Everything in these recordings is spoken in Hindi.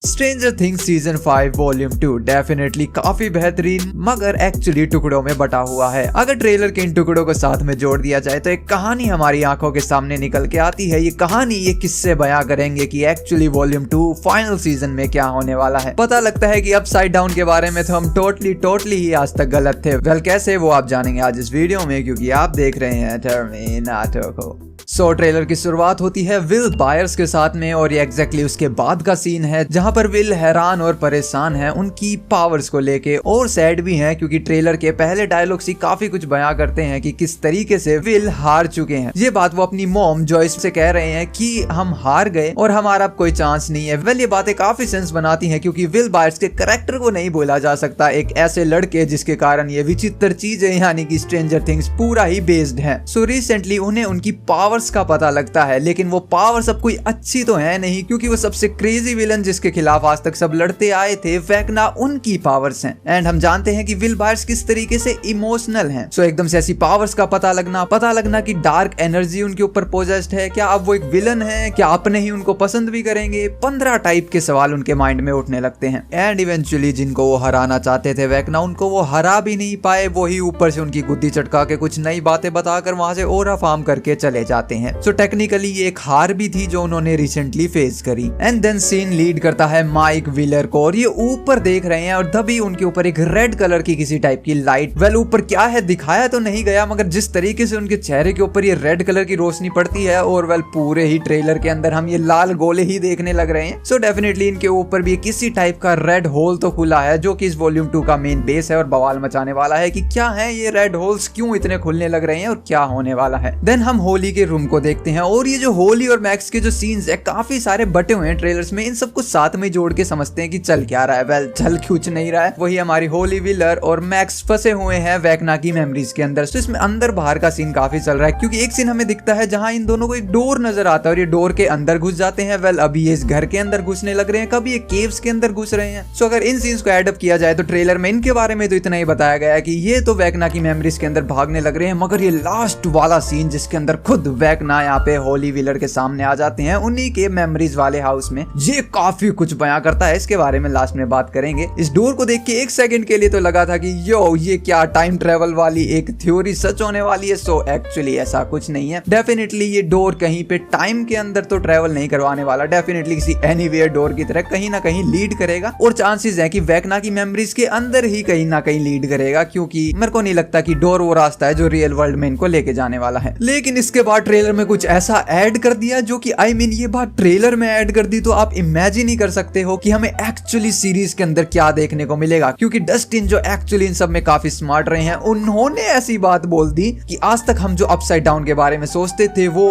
Stranger things season 5 volume 2 definitely काफी बेहतरीन मगर एक्चुअली टुकड़ों में बटा हुआ है। अगर ट्रेलर के इन टुकड़ों को साथ में जोड़ दिया जाए तो एक कहानी हमारी आंखों के सामने निकल के आती है। ये कहानी ये किससे बयां करेंगे कि एक्चुअली वॉल्यूम 2 फाइनल सीजन में क्या होने वाला है। पता लगता है कि अपसाइड डाउन के बारे में तो हम टोटली ही आज तक गलत थे। वेल कैसे वो आप जानेंगे आज इस वीडियो में, क्योंकि आप देख रहे हैं टर्मिनेटर को। ट्रेलर की शुरुआत होती है विल बायर्स के साथ में और ये एग्जैक्टली उसके बाद का सीन है जहां पर विल हैरान और परेशान है उनकी पावर्स को लेके और सैड भी है क्योंकि ट्रेलर के पहले डायलॉग्स ही काफी कुछ बयां करते हैं कि किस तरीके से विल हार चुके हैं। ये बात वो अपनी मॉम जॉयस से कह रहे हैं कि हम हार गए और हमारा अब कोई चांस नहीं है। वेल ये बातें काफी सेंस बनाती हैं क्योंकि विल बायर्स के कैरेक्टर को नहीं बोला जा सकता एक ऐसे लड़के जिसके कारण ये विचित्र चीजें यानी कि स्ट्रेंजर थिंग्स पूरा ही बेस्ड है। सो रिसेंटली उन्हें उनकी पावर्स का पता लगता है, लेकिन वो पावर सब कोई अच्छी तो है नहीं क्योंकि वो सबसे क्रेजी विलन जिसके खिलाफ आज तक सब लड़ते आए थे वेकना उनकी पावर्स हैं। एंड हम जानते हैं कि विल बायर्स किस तरीके से इमोशनल हैं। सो एकदम से ऐसी पावर्स का पता लगना कि डार्क एनर्जी उनके ऊपर पोजेस्ड है, क्या अब वो एक विलन है, क्या अपने ही उनको पसंद भी करेंगे। 15 टाइप के सवाल उनके माइंड में उठने लगते हैं। एंड इवेंचुअली जिनको वो हराना चाहते थे वेकना उनको वो हरा भी नहीं पाए, वो ही ऊपर से उनकी गुद्दी चटका के कुछ नई बातें बताकर वहां से ओरा फार्म करके चले जाते हैं। सो टेक्निकली ये एक हार भी थी जो उन्होंने रिसेंटली फेस करी। एंड देन सीन लीड करता है माइक व्हीलर को और ये ऊपर देख रहे हैं और तभी उनके ऊपर एक रेड कलर की किसी टाइप की लाइट, वेल ऊपर क्या है दिखाया तो नहीं गया मगर जिस तरीके से उनके चेहरे के ऊपर ये रेड कलर की रोशनी पड़ती है और वेल पूरे ही ट्रेलर के अंदर हम ये लाल गोले ही देखने लग रहे हैं। सो डेफिनेटली इनके ऊपर भी किसी टाइप का रेड होल तो खुला है जो कि इस वॉल्यूम 2 का मेन बेस है और बवाल मचाने वाला है कि क्या है ये रेड होल्स, क्यों इतने खुलने लग रहे हैं और क्या होने वाला है। देन हम होली के रूम को देखते हैं और ये जो होली और मैक्स के जो सीन्स है काफी सारे बटे हुए हैं ट्रेलर्स में, इन सबको साथ में जोड़ के समझते हैं कि चल क्या रहा है। वेल चल कुछ नहीं रहा है, वही हमारी होली व्हीलर और मैक्स फंसे हुए हैं वेकना की मेमोरीज के अंदर। तो इसमें अंदर बाहर का सीन काफी चल रहा है क्योंकि एक सीन हमें दिखता है जहां इन दोनों को एक डोर नजर आता है और ये डोर के अंदर घुस जाते हैं। वेल अभी ये इस घर के अंदर घुसने लग रहे हैं, कभी ये केव्स के अंदर घुस रहे हैं। सो अगर इन सीन्स को एड अप किया जाए तो ट्रेलर में इनके बारे में तो इतना ही बताया गया है कि ये तो वेकना की मेमोरीज के अंदर भागने लग रहे हैं, मगर ये लास्ट वाला सीन जिसके अंदर खुद वेकना यहाँ पे होली व्हीलर के सामने आ जाते हैं उन्हीं के मेमोरीज वाले हाउस में, ये काफी कुछ बयां करता है। इसके बारे में लास्ट में बात करेंगे। इस डोर को देख के एक सेकंड के लिए तो लगा था कि यो ये क्या टाइम ट्रेवल वाली एक थ्योरी सच होने वाली है। सो एक्चुअली ऐसा कुछ नहीं है। डेफिनेटली ये डोर कहीं पे टाइम के अंदर तो ट्रेवल नहीं करवाने वाला, डेफिनेटली किसी एनीवेयर डोर की तरह कहीं ना कहीं लीड करेगा और चांसेस है कि वेकना की मेमोरीज के अंदर ही कहीं ना कहीं लीड करेगा क्योंकि मेरे को नहीं लगता कि डोर वो रास्ता है जो रियल वर्ल्ड में इनको लेके जाने वाला है। लेकिन इसके बाद ट्रेलर में कुछ ऐसा ऐड कर दिया जो कि ये बात ट्रेलर में ऐड कर दी तो आप इमेजिन ही कर सकते हो कि हमें एक्चुअली सीरीज के अंदर क्या देखने को मिलेगा। क्योंकि डस्टिन जो एक्चुअली इन सब में काफी स्मार्ट रहे हैं उन्होंने ऐसी बात बोल दी कि आज तक हम जो अपसाइड डाउन के बारे में सोचते थे वो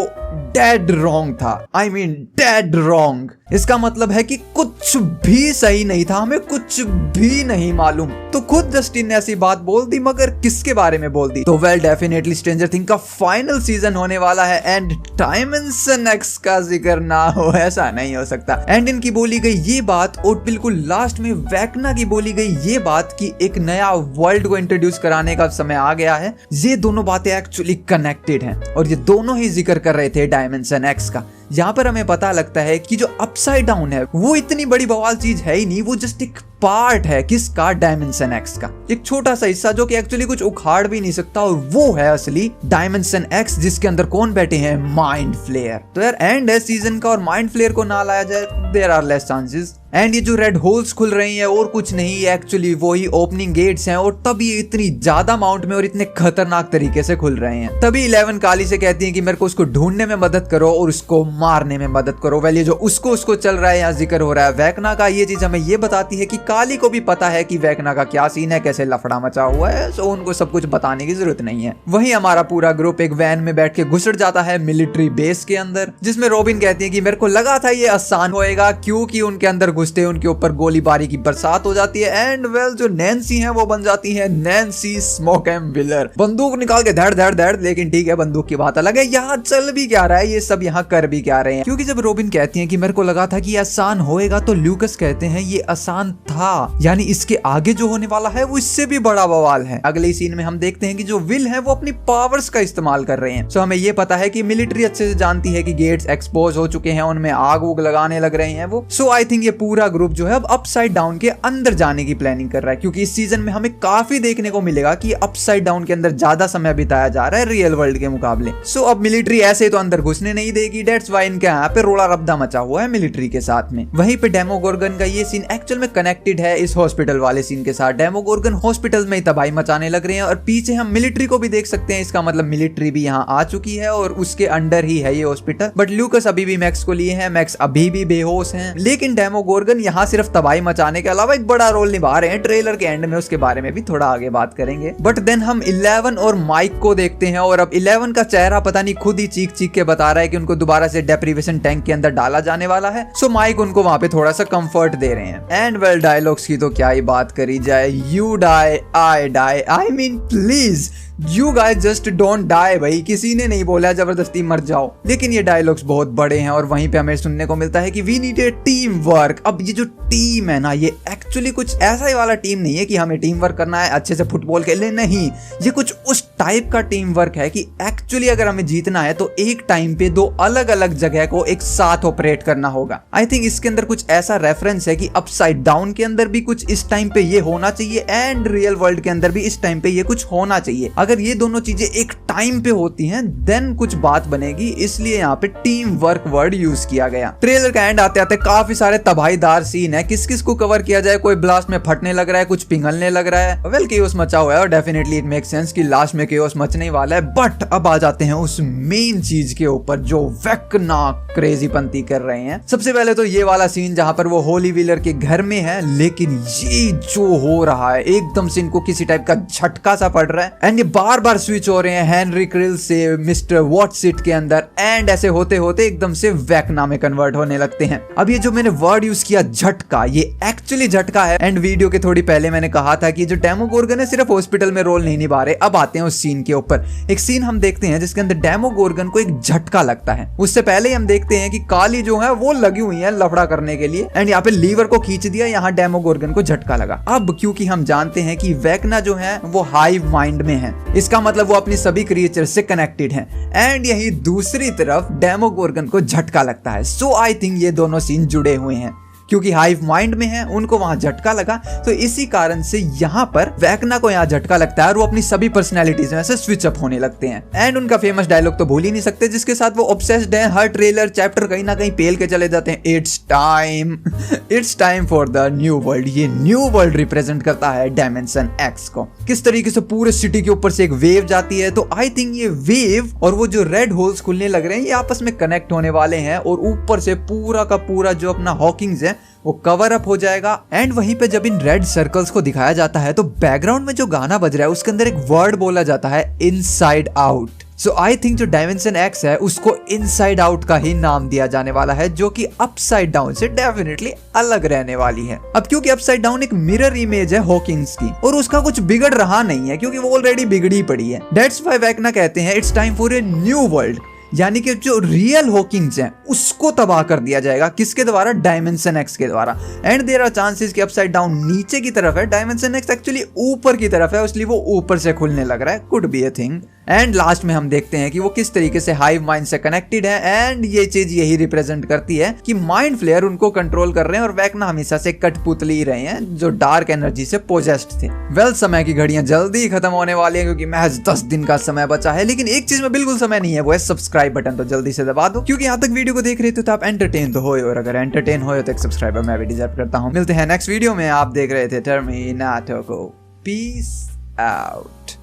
डेड रॉन्ग था। Dead wrong. इसका मतलब है कि कुछ भी सही नहीं था, हमें कुछ भी नहीं मालूम। तो खुद जस्टिन ने ऐसी बात बोल दी, मगर किसके बारे में बोल दी? तो वेल डेफिनेटली स्ट्रेंजर थिंग्स का फाइनल सीजन होने वाला है एंड डायमेंशन एक्स का जिक्र ना हो ऐसा नहीं हो सकता। एंड इनकी बोली गई ये बात और बिल्कुल लास्ट में वेकना की बोली गई ये बात कि एक नया वर्ल्ड को इंट्रोड्यूस कराने का समय आ गया है, ये दोनों बातें एक्चुअली कनेक्टेड हैं और ये दोनों ही जिक्र कर रहे थे डायमेंशन एक्स का। यहाँ पर हमें पता लगता है कि जो अपसाइड डाउन है वो इतनी बड़ी बवाल चीज है ही नहीं, वो जस्ट एक पार्ट है किसका, डायमेंशन एक्स का, एक छोटा सा हिस्सा जो कि एक्चुअली कुछ उखाड़ भी नहीं सकता और वो है असली डायमेंशन एक्स जिसके अंदर कौन बैठे हैं, माइंड फ्लेयर। तो यार एंड है सीजन का और माइंड फ्लेयर को ना लाया जाए there are less chances. And ये जो रेड होल्स खुल रही हैं और कुछ नहीं एक्चुअली वही ओपनिंग गेट्स हैं और तब ये इतनी ज्यादा अमाउंट में और इतने खतरनाक तरीके से खुल रहे हैं। तभी 11 काली से कहती हैं कि मेरे को उसको ढूंढने में मदद करो और उसको मारने में मदद करो। वेल ये जो उसको चल रहा है यहाँ जिक्र हो रहा है वेकना का, ये चीज हमें ये बताती है कि काली को भी पता है कि वेकना का क्या सीन है, कैसे लफड़ा मचा हुआ है। सो उनको सब कुछ बताने की जरूरत नहीं है। वहीं हमारा पूरा ग्रुप एक वैन में बैठ के घुसड़ जाता है मिलिट्री बेस के अंदर, जिसमें रॉबिन कहती है कि मेरे को लगा था ये आसान होएगा क्योंकि उनके अंदर घुसते उनके ऊपर गोलीबारी की बरसात हो जाती है। एंड वेल जो नैन्सी है वो बन जाती है नैन्सी स्मोक एंड बंदूक निकाल के धड़ धड़ धड़। लेकिन ठीक है बंदूक की बात अलग है, यहाँ चल भी क्या रहा है, ये सब यहाँ कर भी लेके आ रहे हैं, क्योंकि जब रोबिन कहती है कि मेरे को लगा था कि ये आसान होएगा, तो ल्यूकस कहते हैं ये आसान था, यानी इसके आगे जो होने वाला है वो इससे भी बड़ा बवाल है। अगले सीन में हम देखते हैं कि जो विल है वो अपनी पावर्स का इस्तेमाल कर रहे हैं। सो हमें ये पता है कि मिलिट्री अच्छे से जानती है कि गेट्स एक्सपोज हो चुके हैं, उनमें आग उग लगाने लग रहे हैं वो। सो आई थिंक ये पूरा ग्रुप जो है अब अपसाइड डाउन के अंदर जाने की प्लानिंग कर रहा है, क्योंकि इस सीजन में हमें काफी देखने को मिलेगा कि अपसाइड डाउन के अंदर ज्यादा समय बिताया जा रहा है रियल वर्ल्ड के मुकाबले। सो अब मिलिट्री ऐसे तो अंदर घुसने नहीं देगी, दैट्स व्हाई इनके यहाँ पे रोड़ा रब्दा मचा हुआ है मिलिट्री के साथ में। वहीं पे डेमोगोर्गन का ये सीन एक्चुअल में कनेक्टेड है इस हॉस्पिटल वाले सीन के साथ। डेमोगोर्गन हॉस्पिटल में तबाही मचाने लग रहे हैं और पीछे हम मिलिट्री को भी देख सकते हैं। इसका मतलब मिलिट्री भी यहाँ आ चुकी है और उसके अंडर ही है ये हॉस्पिटल। बट ल्यूकस अभी भी मैक्स को लिए हैं, मैक्स अभी भी बेहोश हैं, लेकिन डेमोगोर्गन यहाँ सिर्फ तबाही मचाने के अलावा एक बड़ा रोल निभा रहे हैं ट्रेलर के एंड में। उसके बारे में भी थोड़ा आगे बात करेंगे। बट देन हम 11 और माइक को देखते हैं और अब 11 का चेहरा पता नहीं खुद ही चीख चीख के बता रहा है कि उनको दोबारा से डेप्रीवेशन टैंक के अंदर डाला जाने वाला है। सो माइक उनको वहां पे थोड़ा सा कंफर्ट दे रहे हैं। एंड वेल डायलॉग्स की तो क्या ही बात करी जाए। You die I die, I mean please you guys just don't die. भाई किसी ने नहीं बोला जबरदस्ती मर जाओ, लेकिन ये डायलॉग्स बहुत बड़े हैं और वहीं पे हमें सुनने को मिलता है कि we need a team work. अब ये जो टीम है ना, ये एक्चुअली कुछ ऐसा ही वाला टीम नहीं है कि हमें टीम वर्क करना है अच्छे से फुटबॉल खेलने, नहीं, ये कुछ उस टाइप का टीम वर्क है कि एक्चुअली अगर हमें जीतना है तो एक टाइम पे दो अलग अलग जगह को एक साथ ऑपरेट करना होगा। आई थिंक इसके अंदर कुछ ऐसा रेफरेंस है कि अपसाइड डाउन के अंदर भी कुछ इस टाइम पे ये होना चाहिए एंड रियल वर्ल्ड के अंदर भी इस टाइम पे ये कुछ होना चाहिए। अगर ये दोनों चीजें एक टाइम पे होती हैं देन कुछ बात बनेगी, इसलिए यहाँ पे टीम वर्क वर्ड यूज किया गया। ट्रेलर का एंड आते आते काफी सारे तबाहीदार सीन है, किस किस को कवर किया जाए। कोई ब्लास्ट में फटने लग रहा है, कुछ पिघलने लग रहा है। वेल केओस मचा हुआ है और डेफिनेटली इट मेक सेंस कि लास्ट में केओस मचने वाला है। बट अब आ जाते हैं उस मेन चीज के ऊपर जो वेकना क्रेजी पंती कर रहे हैं। सबसे पहले तो ये वाला सीन जहां पर वो होली व्हीलर के घर में है, लेकिन ये जो हो रहा है एकदम से इनको किसी टाइप का झटका सा पड़ रहा है एंड ये बार बार स्विच हो रहे हैं हेनरी क्रिल से मिस्टर वॉटसिट के अंदर एंड ऐसे होते होते एकदम से वेकना में कन्वर्ट होने लगते हैं। अब ये जो मैंने वर्ड यूज किया झटका, ये एक्चुअली झटका है। एंड वीडियो के थोड़ी पहले मैंने कहा था कि जो डेमोगोर्गन है सिर्फ हॉस्पिटल में रोल नहीं निभा रहे। अब आते हैं उस सीन के ऊपर। एक सीन हम देखते हैं जिसके अंदर डेमोगोर्गन को एक झटका लगता है। उससे पहले हम देखते हैं कि काली जो है वो लगी हुई है लफड़ा करने के लिए एंड यहाँ पे लीवर को खींच दिया, यहाँ डेमोगोर्गन को झटका लगा। अब क्योंकि हम जानते हैं कि वेकना जो है वो हाइव माइंड में है, इसका मतलब वो अपनी सभी क्रिएचर से कनेक्टेड हैं एंड यही दूसरी तरफ डेमोगोर्गन को झटका लगता है। सो आई थिंक ये दोनों सीन जुड़े हुए हैं, क्योंकि हाइव माइंड में है उनको वहां झटका लगा, तो इसी कारण से यहाँ पर वेकना को यहाँ झटका लगता है और वो अपनी सभी पर्सनैलिटीज में से स्विच अप होने लगते हैं। एंड उनका फेमस डायलॉग तो भूल ही नहीं सकते जिसके साथ वो ऑब्सेस्ड है। हर ट्रेलर चैप्टर कहीं ना कहीं पेल के चले जाते हैं। It's time for the new world. ये न्यू वर्ल्ड रिप्रेजेंट करता है डायमेंशन एक्स को। किस तरीके से पूरे सिटी के ऊपर से एक वेव जाती है, तो आई थिंक ये वेव और वो जो रेड होल्स खुलने लग रहे हैं ये आपस में कनेक्ट होने वाले हैं और ऊपर से पूरा का पूरा जो अपना हॉकिंग्स है वो कवर अप हो जाएगा। एंड वहीं पे जब इन रेड सर्कल्स को दिखाया जाता है तो बैकग्राउंड में जो गाना बज रहा है उसके अंदर एक वर्ड बोला जाता है inside out. So I think जो डायमेंशन एक्स है उसको इनसाइड आउट का ही नाम दिया जाने वाला है, जो कि अपसाइड डाउन से डेफिनेटली अलग रहने वाली है। अब क्योंकि अपसाइड डाउन एक मिरर इमेज है हॉकिंग्स की और उसका कुछ बिगड़ रहा नहीं है क्योंकि वो ऑलरेडी बिगड़ी पड़ी है। दैट्स व्हाई वेकना कहते हैं it's time for a new world, यानी कि जो रियल हॉकिंग्स हैं उसको तबाह कर दिया जाएगा। किसके द्वारा? डायमेंशन एक्स के द्वारा। एंड देयर आर चांसेस कि अपसाइड डाउन नीचे की तरफ है, डायमेंशन एक्स एक्चुअली ऊपर की तरफ है, इसलिए वो ऊपर से खुलने लग रहा है। Could be a thing. And last में हम देखते हैं कि वो किस तरीके से हाइव माइंड से कनेक्टेड है एंड ये चीज यही रिप्रेजेंट करती है कि माइंड फ्लेयर उनको कंट्रोल कर रहे हैं और वेकना हमेशा से कठपुतली ही रहे हैं जो डार्क एनर्जी से पोजेस्ड थे। वेल समय की घड़ियां जल्दी ही खत्म होने वाली है क्योंकि महज 10 दिन का समय बचा है, लेकिन एक चीज में बिल्कुल समय नहीं है, वो है सब्सक्राइब बटन। तो जल्दी से दबा दो क्योंकि यहाँ तक वीडियो को देख रहे थे तो आप एंटरटेन तो होए, और अगर एंटरटेन होए तो एक सब्सक्राइबर मैं भी डिजर्व करता हूँ। मिलते हैं नेक्स्ट वीडियो में। आप देख रहे थे टर्मिनेटर को। Peace out.